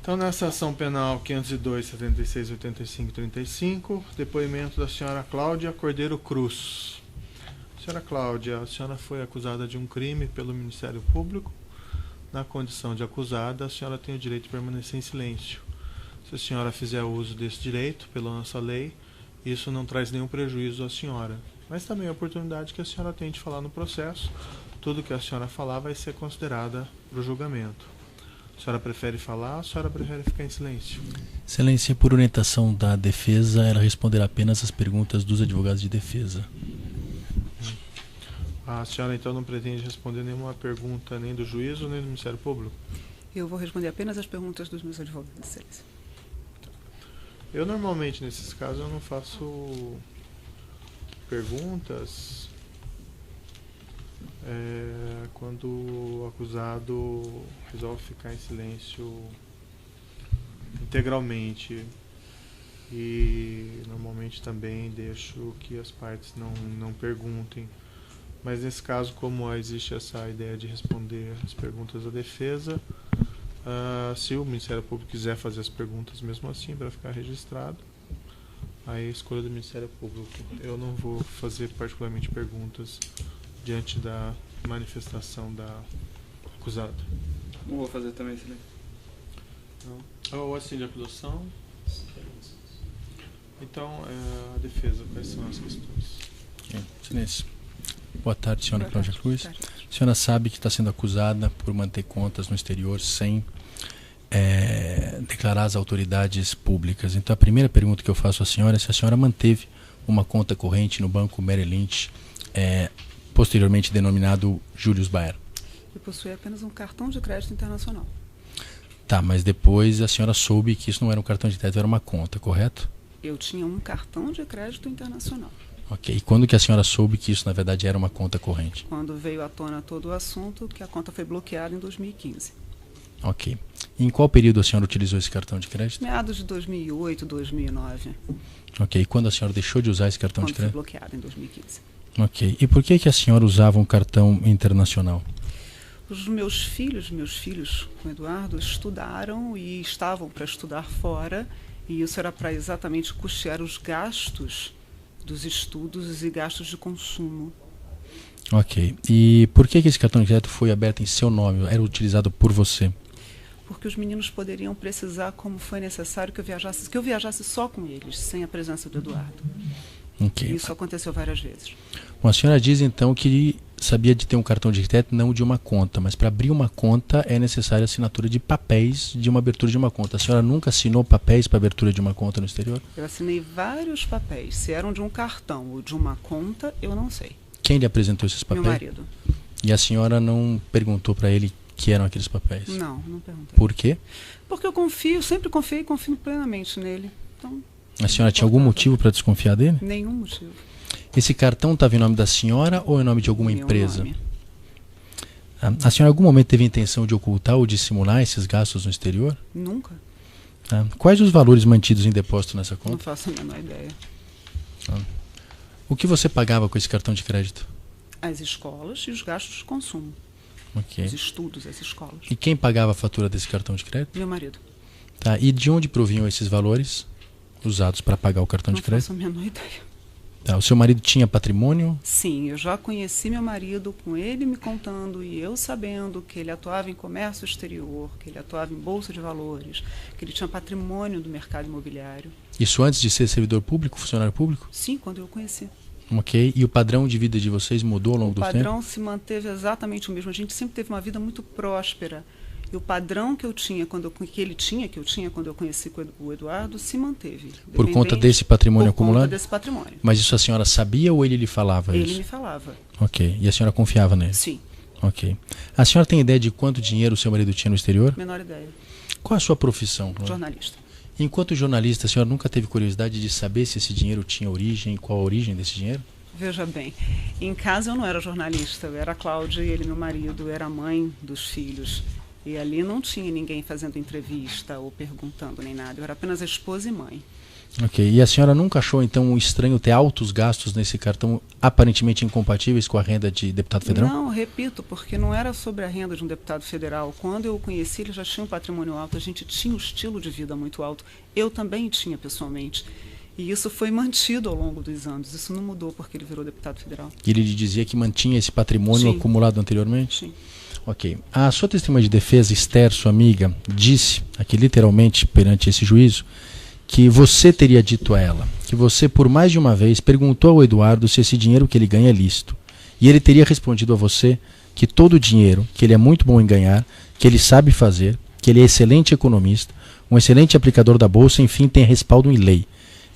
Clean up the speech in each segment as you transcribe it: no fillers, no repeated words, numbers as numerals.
Então, nessa ação penal 502, 76, 85 e 35, depoimento da senhora Cláudia Cordeiro Cruz. Senhora Cláudia, a senhora foi acusada de um crime pelo Ministério Público. Na condição de acusada, a senhora tem o direito de permanecer em silêncio. Se a senhora fizer uso desse direito, pela nossa lei, isso não traz nenhum prejuízo à senhora. Mas também a oportunidade que a senhora tem de falar no processo. Tudo que a senhora falar vai ser considerada para o julgamento. A senhora prefere falar ou a senhora prefere ficar em silêncio? Excelência, por orientação da defesa, ela responderá apenas as perguntas dos advogados de defesa. A senhora então não pretende responder nenhuma pergunta nem do juízo nem do Ministério Público? Eu vou responder apenas as perguntas dos meus advogados, Excelência. Eu normalmente nesses casos eu não faço perguntas quando o acusado resolve ficar em silêncio integralmente, e normalmente também deixo que as partes não perguntem, mas nesse caso, como existe essa ideia de responder as perguntas da defesa, se o Ministério Público quiser fazer as perguntas mesmo assim para ficar registrado, aí a escolha do Ministério Público. Eu não vou fazer particularmente perguntas diante da manifestação da acusada. Não vou fazer também, Silêncio. Não. Ou assim de acusação? Então, a defesa, quais são as questões? Silêncio. Boa tarde, senhora Cláudia Cruz. A senhora sabe que está sendo acusada por manter contas no exterior sem declarar às autoridades públicas. Então, a primeira pergunta que eu faço à senhora é se a senhora manteve uma conta corrente no Banco Merrill Lynch, posteriormente denominado Julius Baer. Eu possuía apenas um cartão de crédito internacional. Tá, mas depois a senhora soube que isso não era um cartão de crédito, era uma conta, correto? Eu tinha um cartão de crédito internacional. Ok, e quando que a senhora soube que isso na verdade era uma conta corrente? Quando veio à tona todo o assunto, que a conta foi bloqueada em 2015. Ok. E em qual período a senhora utilizou esse cartão de crédito? Meados de 2008, 2009. Ok, e quando a senhora deixou de usar esse cartão de Quando foi crédito? bloqueada em 2015. Ok, e por que a senhora usava um cartão internacional? Os meus filhos com o Eduardo, estudaram e estavam para estudar fora, e isso era para exatamente custear os gastos dos estudos e gastos de consumo. Ok, e por que esse cartão de crédito foi aberto em seu nome, era utilizado por você? Porque os meninos poderiam precisar, como foi necessário, que eu viajasse só com eles, sem a presença do Eduardo. Ok. Isso aconteceu várias vezes. Bom, a senhora diz então que sabia de ter um cartão de crédito, não de uma conta, mas para abrir uma conta é necessária a assinatura de papéis de uma abertura de uma conta. A senhora nunca assinou papéis para abertura de uma conta no exterior? Eu assinei vários papéis. Se eram de um cartão ou de uma conta, eu não sei. Quem lhe apresentou esses papéis? Meu marido. E a senhora não perguntou para ele que eram aqueles papéis? Não perguntei. Por quê? Porque eu sempre confiei e confio plenamente nele. Então, a senhora tinha algum motivo para desconfiar dele? Nenhum motivo. Esse cartão estava em nome da senhora ou em nome de alguma empresa? Nome. A senhora em algum momento teve a intenção de ocultar ou dissimular esses gastos no exterior? Nunca. Quais os valores mantidos em depósito nessa conta? Não faço a menor ideia. O que você pagava com esse cartão de crédito? As escolas e os gastos de consumo. Okay. Os estudos, as escolas. E quem pagava a fatura desse cartão de crédito? Meu marido. Tá. E de onde provinham esses valores usados para pagar o cartão de crédito? Não faço a menor ideia. Tá. O seu marido tinha patrimônio? Sim, eu já conheci meu marido com ele me contando e eu sabendo que ele atuava em comércio exterior, que ele atuava em bolsa de valores, que ele tinha patrimônio do mercado imobiliário. Isso antes de ser servidor público, funcionário público? Sim, quando eu o conheci. Ok. E o padrão de vida de vocês mudou ao longo do tempo? O padrão se manteve exatamente o mesmo. A gente sempre teve uma vida muito próspera. E o padrão que eu tinha, que ele tinha, que eu tinha quando eu conheci o Eduardo, se manteve. Por conta desse patrimônio acumulado? Por conta desse patrimônio. Mas isso a senhora sabia ou ele lhe falava isso? Ele me falava. Ok. E a senhora confiava nele? Sim. Ok. A senhora tem ideia de quanto dinheiro o seu marido tinha no exterior? Menor ideia. Qual a sua profissão? Jornalista. Enquanto jornalista, a senhora nunca teve curiosidade de saber se esse dinheiro tinha origem, qual a origem desse dinheiro? Veja bem, em casa eu não era jornalista, eu era a Cláudia e ele meu marido, eu era a mãe dos filhos. E ali não tinha ninguém fazendo entrevista ou perguntando nem nada, eu era apenas a esposa e mãe. Ok. E a senhora nunca achou, então, estranho ter altos gastos nesse cartão aparentemente incompatíveis com a renda de deputado federal? Não, repito, porque não era sobre a renda de um deputado federal. Quando eu o conheci, ele já tinha um patrimônio alto, a gente tinha um estilo de vida muito alto. Eu também tinha, pessoalmente. E isso foi mantido ao longo dos anos. Isso não mudou porque ele virou deputado federal. E ele lhe dizia que mantinha esse patrimônio Sim. acumulado anteriormente? Sim. Ok. A sua testemunha de defesa, Esther, sua amiga, disse, aqui literalmente perante esse juízo, que você teria dito a ela que você, por mais de uma vez, perguntou ao Eduardo se esse dinheiro que ele ganha é lícito. E ele teria respondido a você que todo o dinheiro, que ele é muito bom em ganhar, que ele sabe fazer, que ele é excelente economista, um excelente aplicador da bolsa, enfim, tem respaldo em lei.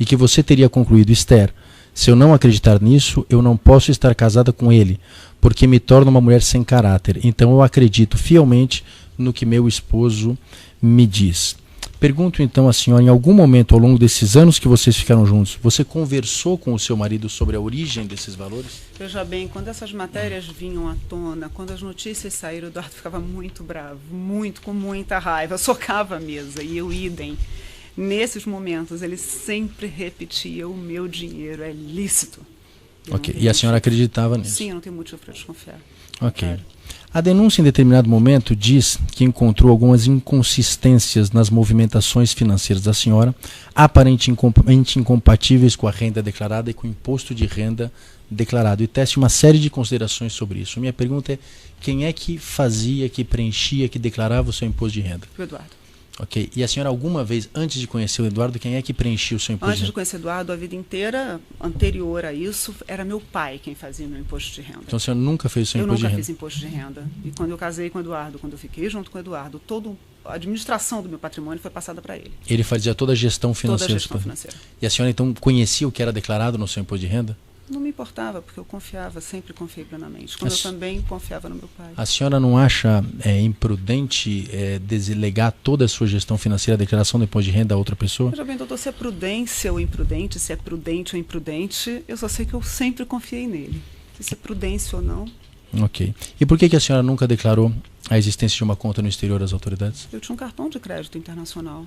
E que você teria concluído, Esther, se eu não acreditar nisso, eu não posso estar casada com ele, porque me torna uma mulher sem caráter. Então eu acredito fielmente no que meu esposo me diz. Pergunto então à senhora, em algum momento ao longo desses anos que vocês ficaram juntos, você conversou com o seu marido sobre a origem desses valores? Veja bem, quando essas matérias vinham à tona, quando as notícias saíram, o Eduardo ficava muito bravo, com muita raiva, socava a mesa, e eu idem. Nesses momentos, ele sempre repetia, o meu dinheiro é lícito. Ok, e a senhora acreditava nisso? Sim, eu não tenho motivo para desconfiar. Ok. Claro. A denúncia, em determinado momento, diz que encontrou algumas inconsistências nas movimentações financeiras da senhora, aparentemente incompatíveis com a renda declarada e com o imposto de renda declarado, e tece uma série de considerações sobre isso. Minha pergunta é, quem é que fazia, que preenchia, que declarava o seu imposto de renda? O Eduardo. Ok. E a senhora, alguma vez, antes de conhecer o Eduardo, quem é que preenchia o seu imposto Antes de de renda? conhecer o Eduardo, a vida inteira, anterior a isso, era meu pai quem fazia meu imposto de renda. Então a senhora nunca fez o seu Eu imposto de nunca renda? fiz imposto de renda. E quando eu casei com o Eduardo, quando eu fiquei junto com o Eduardo, toda a administração do meu patrimônio foi passada para ele. Ele fazia toda a gestão financeira? Toda a gestão financeira. E a senhora, então, conhecia o que era declarado no seu imposto de renda? Não me importava, porque eu confiava, sempre confiei plenamente. Como eu também confiava no meu pai. A senhora não acha imprudente deslegar toda a sua gestão financeira, a declaração do imposto de renda a outra pessoa? Veja bem, doutor, se é prudência ou imprudente, se é prudente ou imprudente, eu só sei que eu sempre confiei nele. Se é prudência ou não. Ok. E por que a senhora nunca declarou a existência de uma conta no exterior às autoridades? Eu tinha um cartão de crédito internacional.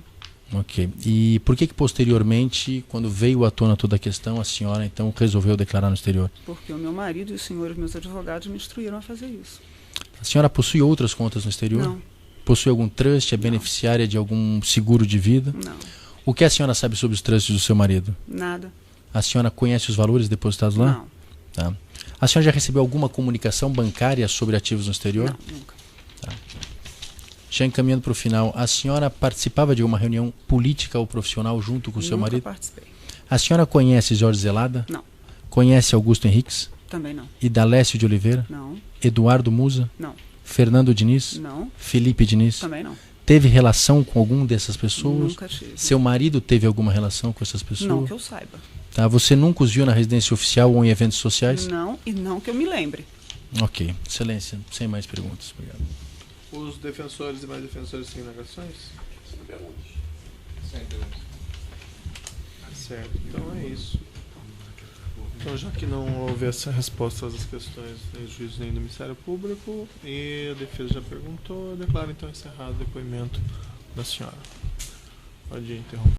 Ok. E por que posteriormente, quando veio à tona toda a questão, a senhora então resolveu declarar no exterior? Porque o meu marido e os senhores meus advogados me instruíram a fazer isso. A senhora possui outras contas no exterior? Não. Possui algum trust? É beneficiária de algum seguro de vida? Não. O que a senhora sabe sobre os trusts do seu marido? Nada. A senhora conhece os valores depositados lá? Não. Tá. A senhora já recebeu alguma comunicação bancária sobre ativos no exterior? Não, nunca. Tá. Já encaminhando para o final, a senhora participava de alguma reunião política ou profissional junto com o seu Nunca marido? participei. A senhora conhece Jorge Zelada? Não. Conhece Augusto Henriques? Também não. Idalécio de Oliveira? Não. Eduardo Musa? Não. Fernando Diniz? Não. Felipe Diniz? Também não. Teve relação com algum dessas pessoas? Nunca tive. Seu marido teve alguma relação com essas pessoas? Não que eu saiba. Tá. Você nunca os viu na residência oficial ou em eventos sociais? Não, e não que eu me lembre. Ok. Excelência. Sem mais perguntas. Obrigado. Os defensores e mais defensores têm indagações? Certo, então é isso. Então, já que não houve essa resposta às questões nem do juiz nem do Ministério Público e a defesa já perguntou, eu declaro então encerrado o depoimento da senhora. Pode interromper.